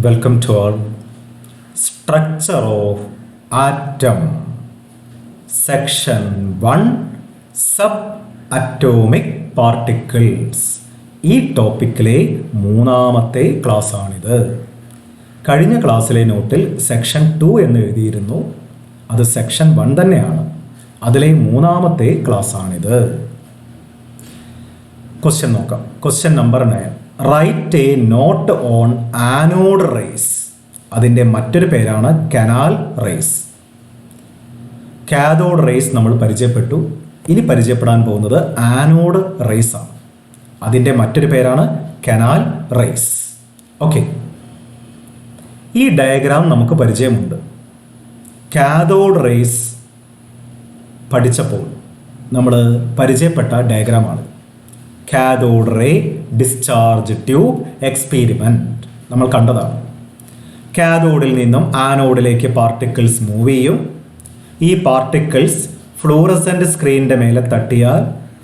Welcome to our Structure of Atom, Section 1, Subatomic Particles. ഈ ടോപ്പിക്കിലെ മൂന്നാമത്തെ class ആണിത്. കഴിഞ്ഞ ക്ലാസ്സിലെ നോട്ടിൽ സെക്ഷൻ 2 എന്ന് എഴുതിയിരുന്നു. അത് സെക്ഷൻ 1 തന്നെയാണ്. അതിലെ മൂന്നാമത്തെ ക്ലാസ് ആണിത്. ക്വസ്റ്റ്യൻ നോക്കാം. Question number 9. Write a note on anode rays. അതിൻ്റെ മറ്റൊരു പേരാണ് കനാൽ റേസ്. കാഥോഡ് റേസ് നമ്മൾ പരിചയപ്പെട്ടു. ഇനി പരിചയപ്പെടാൻ പോകുന്നത് ആനോഡ് റേസ് ആണ്. അതിൻ്റെ മറ്റൊരു പേരാണ് കനാൽ റേസ്. ഓക്കെ, ഈ ഡയഗ്രാം നമുക്ക് പരിചയമുണ്ട്. കാഥോഡ് റേസ് പഠിച്ചപ്പോൾ നമ്മൾ പരിചയപ്പെട്ട ഡയഗ്രാമാണ്. Cathode ray discharge tube experiment നമ്മൾ കണ്ടതാണ്. കാഥോഡിൽ നിന്നും ആനോഡിലേക്ക് പാർട്ടിക്കിൾസ് മൂവ് ചെയ്യും. ഈ പാർട്ടിക്കിൾസ് ഫ്ലൂറസെൻ്റ് സ്ക്രീനിൻ്റെ മേലെ തട്ടിയാൽ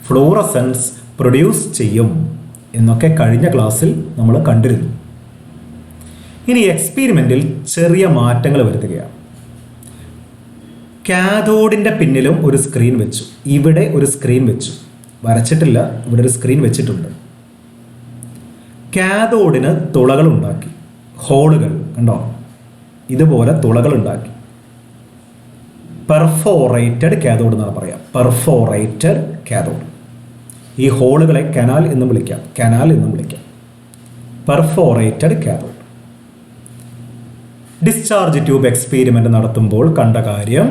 ഫ്ലൂറസെൻസ് പ്രൊഡ്യൂസ് ചെയ്യും എന്നൊക്കെ കഴിഞ്ഞ ക്ലാസ്സിൽ നമ്മൾ കണ്ടിരുന്നു. ഇനി എക്സ്പെരിമെൻറ്റിൽ ചെറിയ മാറ്റങ്ങൾ വരുത്തുകയാണ്. കാഥോഡിൻ്റെ പിന്നിലും ഒരു സ്ക്രീൻ വെച്ചു. ഇവിടെ ഒരു സ്ക്രീൻ വെച്ചു. വരച്ചിട്ടില്ല, ഇവിടെ ഒരു സ്ക്രീൻ വെച്ചിട്ടുണ്ട്. കാഥോഡിന് തുളകൾ ഉണ്ടാക്കി, ഹോളുകൾ കണ്ടോ, ഇതുപോലെ തുളകൾ ഉണ്ടാക്കി. പെർഫോറേറ്റഡ് കാഥോഡ് എന്നാണ് പറയാം. Perforated cathode. ഈ ഹോളുകളെ കനാൽ എന്നും വിളിക്കാം, കനാൽ എന്നും വിളിക്കാം. Perforated cathode. Discharge tube experiment നടത്തുമ്പോൾ കണ്ട കാര്യം,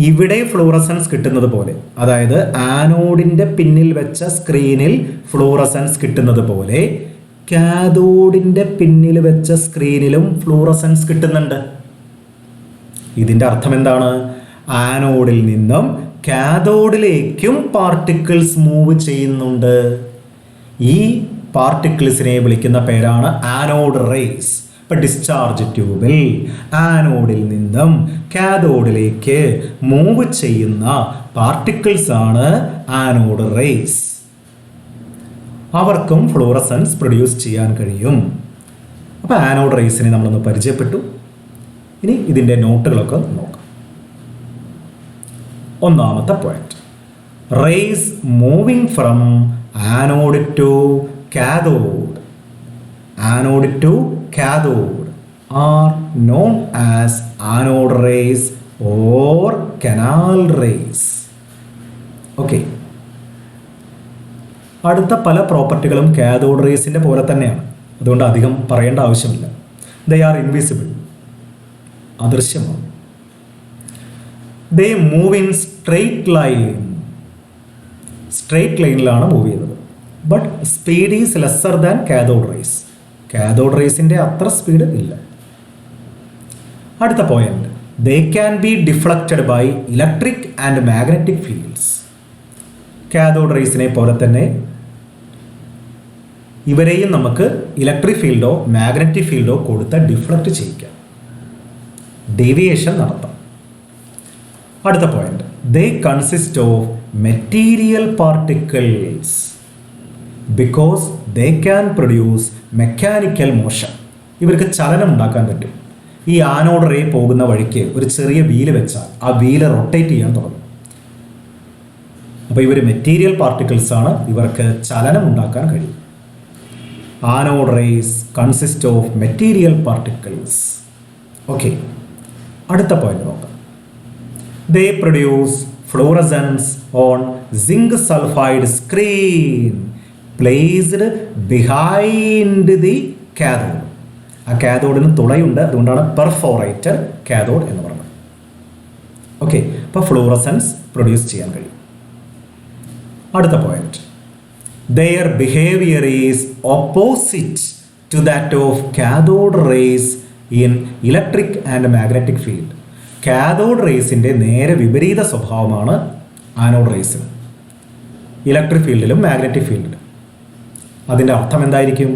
ഇവിടെ ഫ്ലൂറസൻസ് കിട്ടുന്നത് പോലെ, അതായത് ആനോഡിൻ്റെ പിന്നിൽ വെച്ച സ്ക്രീനിൽ ഫ്ലൂറസൻസ് കിട്ടുന്നത് പോലെ കാഥോഡിൻ്റെ പിന്നിൽ വെച്ച സ്ക്രീനിലും ഫ്ലൂറസൻസ് കിട്ടുന്നുണ്ട്. ഇതിൻ്റെ അർത്ഥം എന്താണ്? ആനോഡിൽ നിന്നും കാഥോഡിലേക്കും പാർട്ടിക്കിൾസ് മൂവ് ചെയ്യുന്നുണ്ട്. ഈ പാർട്ടിക്കിൾസിനെ വിളിക്കുന്ന പേരാണ് ആനോഡ് റേസ്. ഇപ്പം ഡിസ്ചാർജ് ട്യൂബിൽ ആനോഡിൽ നിന്നും കാഥോഡിലേക്ക് മൂവ് ചെയ്യുന്ന പാർട്ടിക്കിൾസ് ആണ് ആനോഡ് റേസ്. അവർക്കും ഫ്ലൂറസൻസ് പ്രൊഡ്യൂസ് ചെയ്യാൻ കഴിയും. അപ്പോൾ ആനോഡ് റേസിനെ നമ്മളൊന്ന് പരിചയപ്പെട്ടു. ഇനി ഇതിൻ്റെ നോട്ടുകളൊക്കെ നോക്കാം. ഒന്നാമത്തെ point, rays moving from anode to cathode. Anode to cathode are known as anode rays or canal rays. Okay, അടുത്ത പല പ്രോപ്പർട്ടികളും കാഥോഡ് റേസിൻ്റെ പോലെ തന്നെയാണ്. അതുകൊണ്ട് അധികം പറയേണ്ട ആവശ്യമില്ല. ദേ ആർ ഇൻവിസിബിൾ, അദൃശ്യമാണ്. They move in straight line. Straight ലൈനിലാണ് മൂവ് ചെയ്യുന്നത്. But speed is lesser than cathode rays. Cathode റേസിൻ്റെ അത്ര സ്പീഡ് ഇല്ല. അടുത്ത point, they can be deflected by electric and magnetic fields. Cathode റേസിനെ പോലെ തന്നെ ഇവരെയും നമുക്ക് ഇലക്ട്രിക് ഫീൽഡോ മാഗ്നറ്റിക് ഫീൽഡോ കൊടുത്ത് ഡിഫ്ലക്റ്റ് ചെയ്യിക്കാം, ഡീവിയേഷൻ നടത്താം. അടുത്ത point, they consist of material particles because they can produce mechanical motion. ഇവർക്ക് ചലനം ഉണ്ടാക്കാൻ പറ്റും. ഈ ആനോഡ് റേ പോകുന്ന വഴിക്ക് ഒരു ചെറിയ വീല് വെച്ചാൽ ആ വീല് റൊട്ടേറ്റ് ചെയ്യാൻ തുടങ്ങും. അപ്പോൾ ഇവർ മെറ്റീരിയൽ പാർട്ടിക്കിൾസ് ആണ്. ഇവർക്ക് ചലനം ഉണ്ടാക്കാൻ കഴിയും. Anode rays consist of material particles. Okay, അടുത്ത പോയിന്റ് നോക്കാം. They produce fluorescence on zinc sulphide screen placed behind the cathode. ആ കാഥോഡിന് തുളയുണ്ട്, അതുകൊണ്ടാണ് പെർഫോറേറ്റഡ് കാഥോഡ് എന്ന് പറയുന്നത്. ഓക്കെ, അപ്പോൾ ഫ്ലൂറസൻസ് പ്രൊഡ്യൂസ് ചെയ്യാൻ കഴിയും. അടുത്ത point, their behaviour is opposite to that of cathode rays in electric and magnetic field. Cathode റേസിൻ്റെ നേരെ വിപരീത സ്വഭാവമാണ് ആനോഡ് റേസിന്, ഇലക്ട്രിക് ഫീൽഡിലും മാഗ്നറ്റിക് ഫീൽഡിലും. അതിൻ്റെ അർത്ഥം എന്തായിരിക്കും?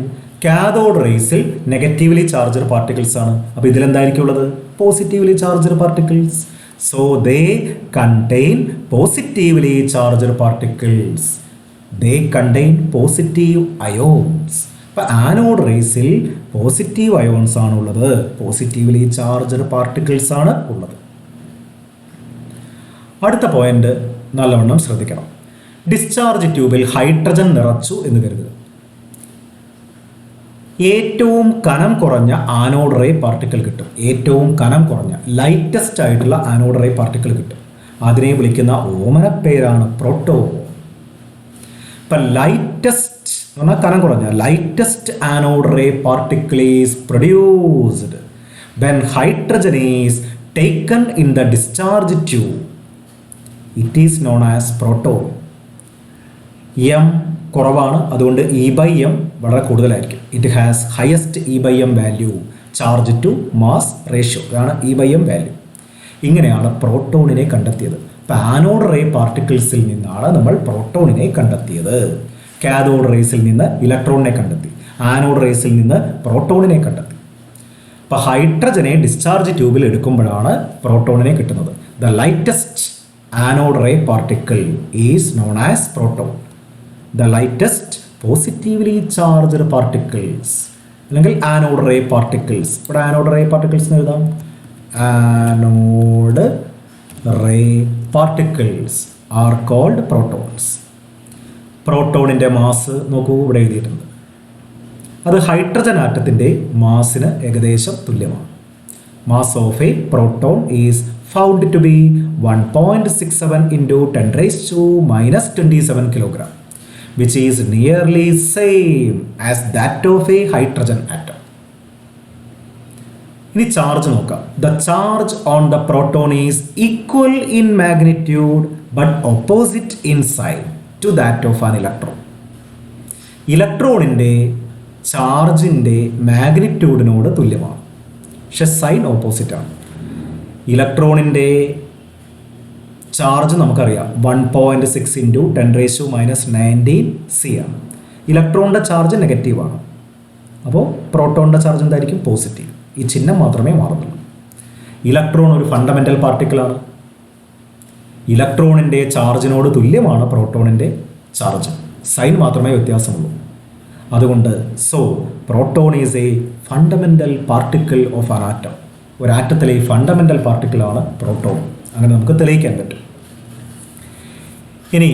കാഥോഡ് റേസിൽ നെഗറ്റീവ്ലി ചാർജ്ഡ് പാർട്ടിക്കിൾസ് ആണ്. അപ്പോൾ ഇതിലെന്തായിരിക്കും ഉള്ളത്? Positively charged particles. So they contain positively charged particles. They contain positive ions. അപ്പോൾ ആനോഡ് റേസിൽ പോസിറ്റീവ് അയോൺസ് ആണുള്ളത്, പോസിറ്റീവ്ലി ചാർജ്ഡ് പാർട്ടിക്കിൾസ് ആണ് ഉള്ളത്. അടുത്ത പോയിന്റ് നല്ലവണ്ണം ശ്രദ്ധിക്കണം. ഡിസ്ചാർജ് ട്യൂബിൽ ഹൈഡ്രജൻ നിറച്ചു എന്ന് കരുതുക. ഏറ്റവും കനം കുറഞ്ഞ ആനോഡ് റേ പാർട്ടിക്കിൾ കിട്ടും. ഏറ്റവും കനം കുറഞ്ഞ ലൈറ്റസ്റ്റ് ആയിട്ടുള്ള ആനോഡ് റേ പാർട്ടിക്കിൾ കിട്ടും. അതിനെ വിളിക്കുന്ന ഓമന പേരാണ് പ്രോട്ടോൺ. ഇപ്പം ലൈറ്റസ്റ്റ് എന്ന് പറഞ്ഞാൽ കനം കുറഞ്ഞ lightest anode ray particle is produced when hydrogen is taken in the discharge tube. It is known as proton. M കുറവാണ്, അതുകൊണ്ട് E/M വളരെ കൂടുതലായിരിക്കും. It has highest E/M value, charge to mass ratio. ഇതാണ് E/M value. ഇങ്ങനെയാണ് പ്രോട്ടോണിനെ കണ്ടെത്തിയത്. അപ്പോൾ anode ray പാർട്ടിക്കിൾസിൽ നിന്നാണ് നമ്മൾ പ്രോട്ടോണിനെ കണ്ടെത്തിയത്. കാഥോഡ് റേസിൽ നിന്ന് ഇലക്ട്രോണിനെ കണ്ടെത്തി, ആനോഡ് റേസിൽ നിന്ന് പ്രോട്ടോണിനെ കണ്ടെത്തി. അപ്പോൾ ഹൈഡ്രജനെ ഡിസ്ചാർജ് ട്യൂബിൽ എടുക്കുമ്പോഴാണ് പ്രോട്ടോണിനെ കിട്ടുന്നത്. The lightest anode ray particle is known as proton. The lightest positively charged particles അല്ലെങ്കിൽ ആനോഡ് റേ പാർട്ടിക്കിൾസ്. ഇവിടെ ആനോഡ് റേ പാർട്ടിക്കിൾസ് എന്ന് എഴുതാം. Anode ray particles are called protons. പ്രോട്ടോണിൻ്റെ മാസ് നോക്കൂ, ഇവിടെ എഴുതിയിട്ടുണ്ട്. അത് ഹൈഡ്രജൻ ആറ്റത്തിൻ്റെ മാസിന് ഏകദേശം തുല്യമാണ്. Mass of a proton is found to be 1.67 into 10⁻⁻27 kilogram, which is nearly same as that of a hydrogen atom. ഇനി ചാർജ് നോക്കാം. The charge on the proton is equal in magnitude but opposite in sign to that of an electron. ഇലക്ട്രോണിൻ്റെ ചാർജിൻ്റെ മാഗ്നിറ്റ്യൂഡിനോട് തുല്യമാണ്, പക്ഷെ sign opposite ആണ്. ഇലക്ട്രോണിൻ്റെ charge നമുക്കറിയാം 1.6 into 10⁻⁻19 C ആണ്. ഇലക്ട്രോണിൻ്റെ ചാർജ് നെഗറ്റീവാണ്. അപ്പോൾ പ്രോട്ടോണിൻ്റെ ചാർജ് എന്തായിരിക്കും? പോസിറ്റീവ്. ഈ ചിഹ്നം മാത്രമേ മാറുന്നുള്ളൂ. ഇലക്ട്രോൺ ഒരു ഫണ്ടമെൻ്റൽ പാർട്ടിക്കിളാണ്. ഇലക്ട്രോണിൻ്റെ ചാർജിനോട് തുല്യമാണ് പ്രോട്ടോണിൻ്റെ ചാർജ്, സൈൻ മാത്രമേ വ്യത്യാസമുള്ളൂ. അതുകൊണ്ട് proton is A fundamental particle of an atom. ഒരു ആറ്റത്തിലെ ഫണ്ടമെൻ്റൽ പാർട്ടിക്കിളാണ് പ്രോട്ടോൺ. അങ്ങനെ നമുക്ക് തെളിയിക്കാൻ പറ്റും. ഇനി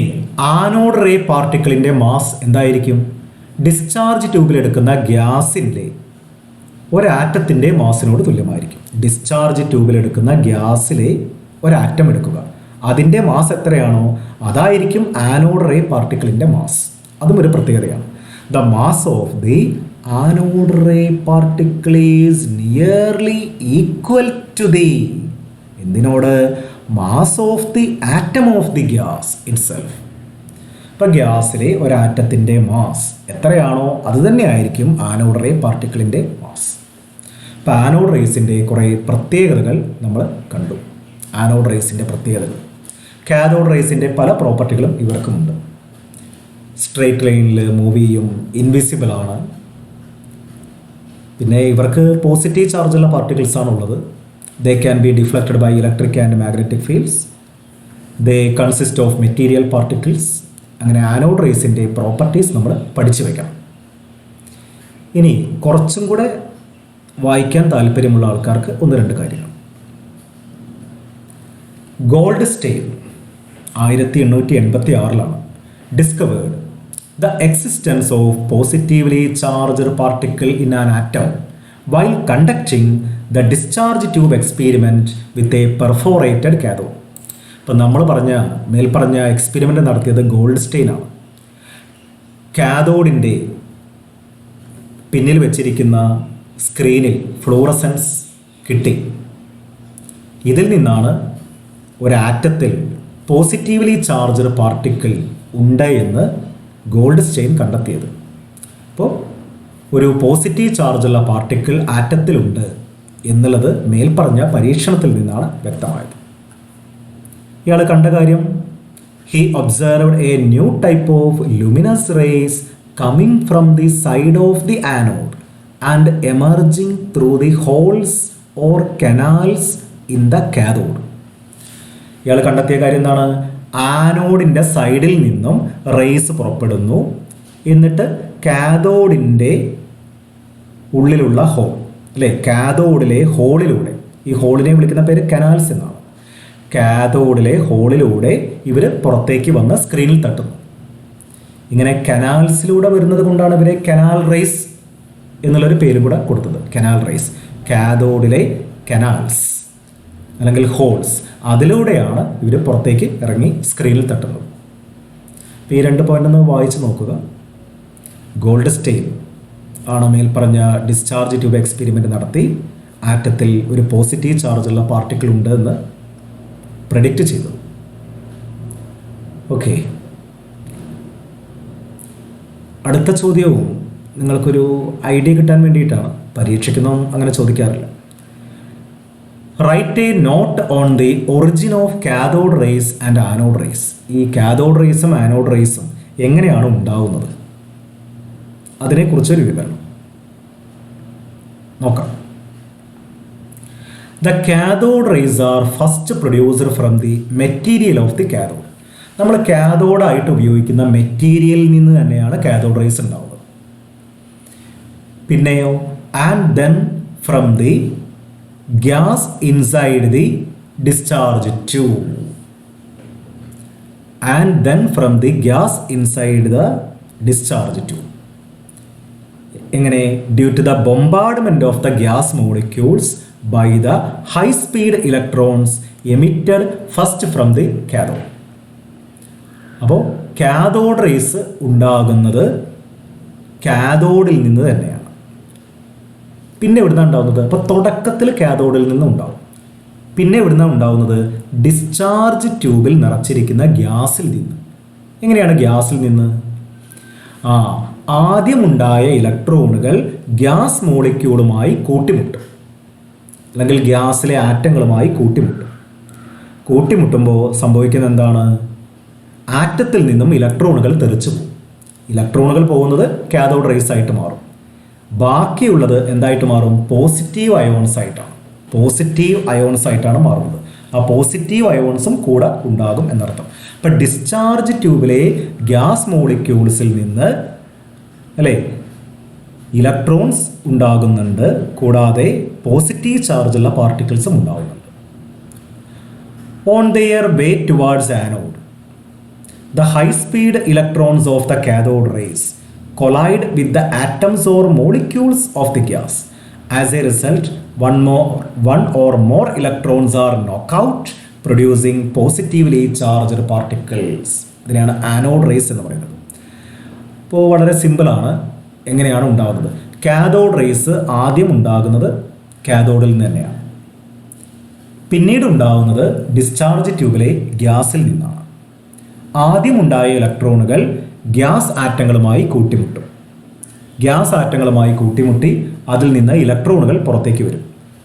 ആനോഡ് റേ പാർട്ടിക്കിളിൻ്റെ മാസ് എന്തായിരിക്കും? ഡിസ്ചാർജ് ട്യൂബിലെടുക്കുന്ന ഗ്യാസിൻ്റെ ഒരാറ്റത്തിൻ്റെ മാസിനോട് തുല്യമായിരിക്കും. ഡിസ്ചാർജ് ട്യൂബിലെടുക്കുന്ന ഗ്യാസിലെ ഒരാറ്റം എടുക്കുക, അതിൻ്റെ മാസ് എത്രയാണോ അതായിരിക്കും ആനോഡ് റേ പാർട്ടിക്കിളിൻ്റെ മാസ്. അതും ഒരു പ്രത്യേകതയാണ്. The mass of the anode ray particle is nearly equal to the എന്തിനോട്? Mass of the atom of the gas itself. ഇപ്പം ഗ്യാസിലെ ഒരാറ്റത്തിൻ്റെ മാസ് എത്രയാണോ അത് തന്നെയായിരിക്കും ആനോഡ് റേ പാർട്ടിക്കിളിൻ്റെ മാസ്. ഇപ്പം ആനോഡ് റേസിൻ്റെ കുറേ പ്രത്യേകതകൾ നമ്മൾ കണ്ടു. ആനോഡ് റേസിൻ്റെ പ്രത്യേകതകൾ. കാഥോഡ് റേസിൻ്റെ പല പ്രോപ്പർട്ടികളും ഇവർക്കുമുണ്ട്. സ്ട്രെയിറ്റ് ലൈനിൽ മൂവ് ചെയ്യും, ഇൻവിസിബിൾ ആണ്. പിന്നെ ഇവർക്ക് പോസിറ്റീവ് ചാർജുള്ള പാർട്ടിക്കിൾസ് ആണുള്ളത്. They can be deflected by electric and magnetic fields. They consist of material particles. അങ്ങനെ ആനോഡ് റേസിൻ്റെ പ്രോപ്പർട്ടീസ് നമ്മൾ പഠിച്ചു വയ്ക്കണം. ഇനി കുറച്ചും കൂടെ വായിക്കാൻ താല്പര്യമുള്ള ആൾക്കാർക്ക് 1-2 കാര്യങ്ങൾ. ഗോൾഡ്സ്റ്റെയിൻ 1886 discovered the existence of positively charged particle in an atom while conducting the discharge tube experiment with a perforated cathode. ഇപ്പം നമ്മൾ മേൽപ്പറഞ്ഞ എക്സ്പെരിമെൻ്റ് നടത്തിയത് ഗോൾഡ്സ്റ്റെയിനാണ്. കാഥോഡിൻ്റെ പിന്നിൽ വെച്ചിരിക്കുന്ന സ്ക്രീനിൽ ഫ്ലൂറസൻസ് കിട്ടി. ഇതിൽ നിന്നാണ് ഒരാറ്റത്തിൽ പോസിറ്റീവ്ലി ചാർജ്ഡ് പാർട്ടിക്കിൾ ഉണ്ട് എന്ന് ഗോൾഡ്സ്റ്റെയിൻ കണ്ടെത്തിയത്. അപ്പോൾ ഒരു പോസിറ്റീവ് ചാർജുള്ള പാർട്ടിക്കിൾ ആറ്റത്തിലുണ്ട് എന്നുള്ളത് മേൽപ്പറഞ്ഞ പരീക്ഷണത്തിൽ നിന്നാണ് വ്യക്തമായത്. ഇയാൾ കണ്ട കാര്യം, he observed a new type of luminous rays coming from the side of the anode and emerging through the holes or canals in the cathode. ഇയാൾ കണ്ടെത്തിയ കാര്യം എന്താണ്? ആനോഡിൻ്റെ സൈഡിൽ നിന്നും റേസ് പുറപ്പെടുന്നു, എന്നിട്ട് കാഥോഡിൻ്റെ ഉള്ളിലുള്ള ഹോൾ അല്ലേ, കാഥോഡിലെ ഹോളിലൂടെ, ഈ ഹോളിനെ വിളിക്കുന്ന പേര് കനാൽസ് എന്നാണ്. കാഥോഡിലെ ഹോളിലൂടെ ഇവർ പുറത്തേക്ക് വന്ന് സ്ക്രീനിൽ തട്ടുന്നു. ഇങ്ങനെ കനാൽസിലൂടെ വരുന്നത് കൊണ്ടാണ് ഇവരെ കനാൽ റേസ് എന്നുള്ളൊരു പേര് കൂടെ കൊടുത്തത്. കനാൽ റേസ്, കാഥോഡിലെ കനാൽസ് അല്ലെങ്കിൽ ഹോൾസ്, അതിലൂടെയാണ് ഇവർ പുറത്തേക്ക് ഇറങ്ങി സ്ക്രീനിൽ തട്ടുന്നത്. ഈ 2 പോയിന്റ് ഒന്ന് വായിച്ച് നോക്കുക. ഗോൾഡ്സ്റ്റെയിൻ ആണ് മേൽപ്പറഞ്ഞ ഡിസ്ചാർജ് ട്യൂബ് എക്സ്പെരിമെൻ്റ് നടത്തി ആറ്റത്തിൽ ഒരു പോസിറ്റീവ് ചാർജുള്ള പാർട്ടിക്കിൾ ഉണ്ട് എന്ന് പ്രെഡിക്റ്റ് ചെയ്തു. ഓക്കെ, അടുത്ത ചോദ്യവും നിങ്ങൾക്കൊരു ഐഡിയ കിട്ടാൻ വേണ്ടിയിട്ടാണ്. പരീക്ഷയ്ക്കൊന്നും അങ്ങനെ ചോദിക്കാറില്ല. Write a note on the origin of cathode rays and anode rays. ഈ കാഥോഡ് റേസും ആനോഡ് റേസും എങ്ങനെയാണ് ഉണ്ടാവുന്നത്, അതിനെക്കുറിച്ചൊരു വിവരണം നോക്കാം. The cathode rays are first producer from the material of the cathode. നമ്മൾ കാഥോഡായിട്ട് ഉപയോഗിക്കുന്ന മെറ്റീരിയലിൽ നിന്ന് തന്നെയാണ് കാഥോഡ് റേസ് ഉണ്ടാവുന്നത്. പിന്നെയോ and then from the gas inside the discharge tube. And then from the gas inside the discharge tube. എങ്ങനെ? Due to the bombardment of the gas molecules by the high speed electrons emitted first from the cathode. അപ്പോൾ cathode rays ഉണ്ടാകുന്നത് കാഥോഡിൽ നിന്ന് തന്നെയാണ്. പിന്നെ എവിടുന്നാണ് ഉണ്ടാകുന്നത്? അപ്പോൾ തുടക്കത്തിൽ കാഥോഡിൽ നിന്ന് ഉണ്ടാവും. പിന്നെ എവിടുന്നാണ് ഉണ്ടാകുന്നത്? ഡിസ്ചാർജ് ട്യൂബിൽ നിറച്ചിരിക്കുന്ന ഗ്യാസിൽ നിന്ന്. എങ്ങനെയാണ് ഗ്യാസിൽ നിന്ന്? ആദ്യമുണ്ടായ ഇലക്ട്രോണുകൾ ഗ്യാസ് മോളിക്യൂളുമായി കൂട്ടിമുട്ടും, അല്ലെങ്കിൽ ഗ്യാസിലെ ആറ്റങ്ങളുമായി കൂട്ടിമുട്ടും. കൂട്ടിമുട്ടുമ്പോൾ സംഭവിക്കുന്നത് എന്താണ്? ആറ്റത്തിൽ നിന്നും ഇലക്ട്രോണുകൾ തെറിച്ചു പോകും. ഇലക്ട്രോണുകൾ പോകുന്നത് കാഥോഡ് റേസ് ആയിട്ട് മാറും. ബാക്കിയുള്ളത് എന്തായിട്ട് മാറും? പോസിറ്റീവ് അയോൺസ് ആയിട്ടാണ്. പോസിറ്റീവ് അയോൺസ് ആയിട്ടാണ് മാറുന്നത്. ആ പോസിറ്റീവ് അയോൺസും കൂടെ ഉണ്ടാകും എന്നർത്ഥം. അപ്പം ഡിസ്ചാർജ് ട്യൂബിലെ ഗ്യാസ് മോളിക്യൂൾസിൽ നിന്ന് അല്ലേ ഇലക്ട്രോൺസ് ഉണ്ടാകുന്നുണ്ട്, കൂടാതെ പോസിറ്റീവ് ചാർജുള്ള പാർട്ടിക്കിൾസും ഉണ്ടാകുന്നുണ്ട്. On their way towards anode, the high speed electrons of the cathode rays collide with the atoms or molecules of the gas. As a result, one or more electrons are knocked out, producing positively charged particles. ഇതിനെയാണ് anode raise എന്ന് പറയുന്നത്. അപ്പോൾ വളരെ സിമ്പിളാണ്. എങ്ങനെയാണ് ഉണ്ടാകുന്നത്? Cathode rays ആദ്യം ഉണ്ടാകുന്നത് കാഥോഡിൽ നിന്ന് തന്നെയാണ്. പിന്നീട് ഉണ്ടാകുന്നത് ഡിസ്ചാർജ് ട്യൂബിലെ ഗ്യാസിൽ നിന്നാണ്. ആദ്യമുണ്ടായ ഇലക്ട്രോണുകൾ ഗ്യാസ് ആറ്റങ്ങളുമായി കൂട്ടിമുട്ടും. ഗ്യാസ് ആറ്റങ്ങളുമായി കൂട്ടിമുട്ടി അതിൽ നിന്ന് ഇലക്ട്രോണുകൾ പുറത്തേക്ക് വരും.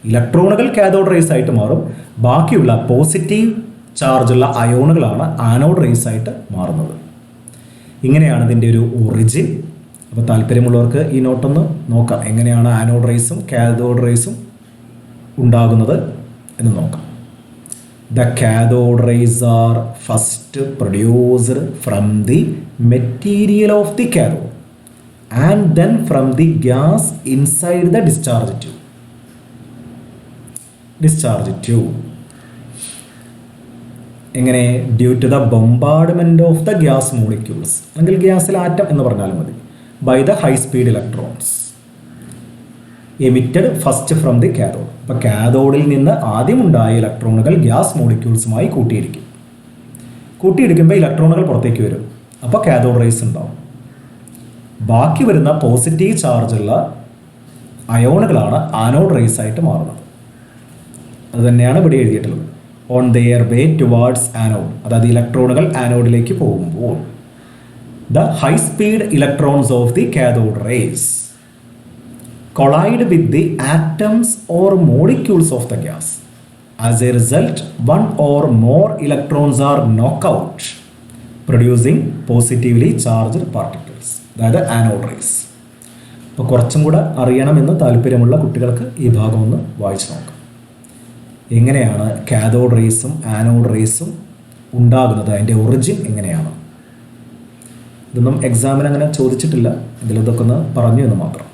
ഇലക്ട്രോണുകൾ കാഥോഡ് റേസ് ആയിട്ട് മാറും. ബാക്കിയുള്ള പോസിറ്റീവ് ചാർജുള്ള അയോണുകളാണ് ആനോഡ് റേസ് ആയിട്ട് മാറുന്നത്. ഇങ്ങനെയാണ് ഇതിൻ്റെ ഒരു ഒറിജിൻ. അപ്പോൾ താല്പര്യമുള്ളവർക്ക് ഈ നോട്ടൊന്ന് നോക്കാം, എങ്ങനെയാണ് ആനോഡ് റേസും കാഥോഡ് റേസും ഉണ്ടാകുന്നത് എന്ന് നോക്കാം. The cathode rays are first produced from the material of the cathode and then from the gas inside the discharge tube. Discharge tube. എങ്ങനെ? Due to the bombardment of the gas molecules, അല്ലെങ്കിൽ ഗ്യാസിലെ atom എന്ന് പറഞ്ഞാലും മതി, by the high speed electrons emitted first from the cathode. അപ്പോൾ കാഥോഡിൽ നിന്ന് ആദ്യമുണ്ടായ ഇലക്ട്രോണുകൾ ഗ്യാസ് മോളിക്യൂൾസുമായി കൂട്ടിയിടിക്കുമ്പോൾ ഇലക്ട്രോണുകൾ പുറത്തേക്ക് വരും. അപ്പോൾ കാഥോഡ് റേസ് ഉണ്ടാവും. ബാക്കി വരുന്ന പോസിറ്റീവ് ചാർജുള്ള അയോണുകളാണ് ആനോഡ് റേസ് ആയിട്ട് മാറുന്നത്. അത് തന്നെയാണ് ഇവിടെ എഴുതിയിട്ടുള്ളത്. On their way towards anode, അതായത് ഇലക്ട്രോണുകൾ ആനോഡിലേക്ക് പോകുമ്പോൾ the high speed electrons of the cathode rays collide with the atoms or molecules of the gas. As a result, one or more electrons are knocked out, producing positively charged particles. അതായത് anode raise. അപ്പോൾ കുറച്ചും കൂടെ അറിയണമെന്ന് താല്പര്യമുള്ള കുട്ടികൾക്ക് ഈ ഭാഗം ഒന്ന് വായിച്ചു നോക്കാം. എങ്ങനെയാണ് കാഥോഡ് റേസും ആനോഡ് റേസും ഉണ്ടാകുന്നത്, അതിൻ്റെ ഒറിജിൻ എങ്ങനെയാണ്? ഇതൊന്നും എക്സാമിന് അങ്ങനെ ചോദിച്ചിട്ടില്ല, ഇതിലിതൊക്കെ ഒന്ന് പറഞ്ഞു എന്ന് മാത്രം.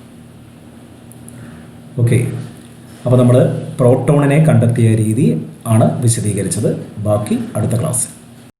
ഓക്കെ, അപ്പോൾ നമ്മൾ പ്രോട്ടോണിനെ കണ്ടെത്തിയ രീതി ആണ് വിശദീകരിച്ചത്. ബാക്കി അടുത്ത ക്ലാസ്സിൽ.